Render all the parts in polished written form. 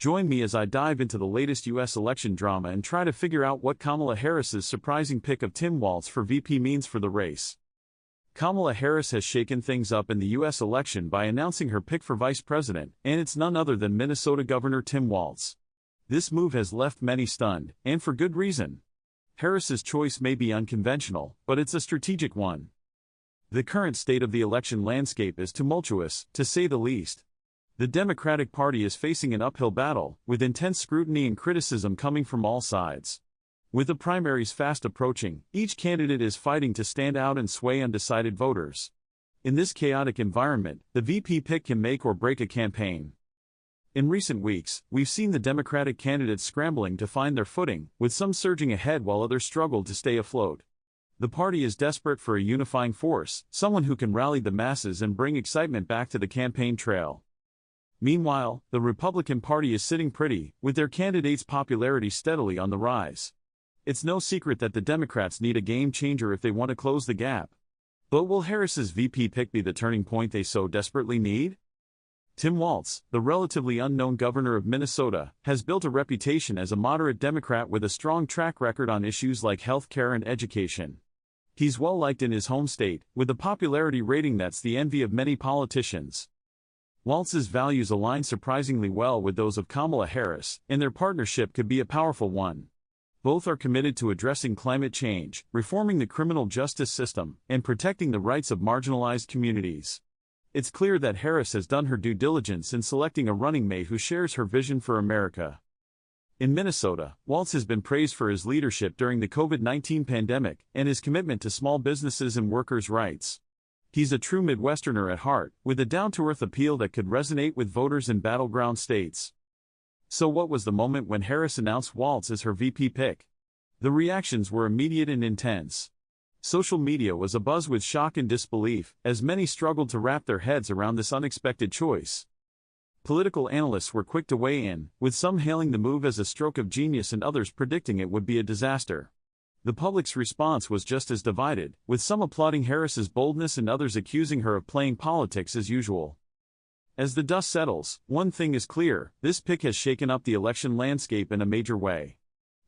Join me as I dive into the latest U.S. election drama and try to figure out what Kamala Harris's surprising pick of Tim Walz for VP means for the race. Kamala Harris has shaken things up in the U.S. election by announcing her pick for vice president, and it's none other than Minnesota Governor Tim Walz. This move has left many stunned, and for good reason. Harris's choice may be unconventional, but it's a strategic one. The current state of the election landscape is tumultuous, to say the least. The Democratic Party is facing an uphill battle, with intense scrutiny and criticism coming from all sides. With the primaries fast approaching, each candidate is fighting to stand out and sway undecided voters. In this chaotic environment, the VP pick can make or break a campaign. In recent weeks, we've seen the Democratic candidates scrambling to find their footing, with some surging ahead while others struggle to stay afloat. The party is desperate for a unifying force, someone who can rally the masses and bring excitement back to the campaign trail. Meanwhile, the Republican Party is sitting pretty, with their candidates' popularity steadily on the rise. It's no secret that the Democrats need a game-changer if they want to close the gap. But will Harris's VP pick be the turning point they so desperately need? Tim Walz, the relatively unknown governor of Minnesota, has built a reputation as a moderate Democrat with a strong track record on issues like health care and education. He's well-liked in his home state, with a popularity rating that's the envy of many politicians. Walz's values align surprisingly well with those of Kamala Harris, and their partnership could be a powerful one. Both are committed to addressing climate change, reforming the criminal justice system, and protecting the rights of marginalized communities. It's clear that Harris has done her due diligence in selecting a running mate who shares her vision for America. In Minnesota, Walz has been praised for his leadership during the COVID-19 pandemic and his commitment to small businesses and workers' rights. He's a true Midwesterner at heart, with a down-to-earth appeal that could resonate with voters in battleground states. So what was the moment when Harris announced Walz as her VP pick? The reactions were immediate and intense. Social media was abuzz with shock and disbelief, as many struggled to wrap their heads around this unexpected choice. Political analysts were quick to weigh in, with some hailing the move as a stroke of genius and others predicting it would be a disaster. The public's response was just as divided, with some applauding Harris's boldness and others accusing her of playing politics as usual. As the dust settles, one thing is clear: this pick has shaken up the election landscape in a major way.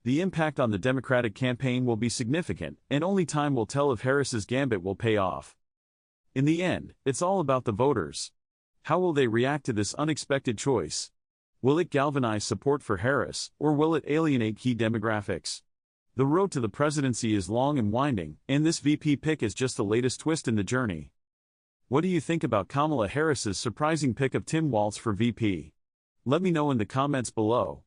The impact on the Democratic campaign will be significant, and only time will tell if Harris's gambit will pay off. In the end, it's all about the voters. How will they react to this unexpected choice? Will it galvanize support for Harris, or will it alienate key demographics? The road to the presidency is long and winding, and this VP pick is just the latest twist in the journey. What do you think about Kamala Harris's surprising pick of Tim Walz for VP? Let me know in the comments below.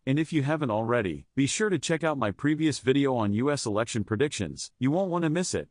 And if you haven't already, be sure to check out my previous video on US election predictions. You won't want to miss it.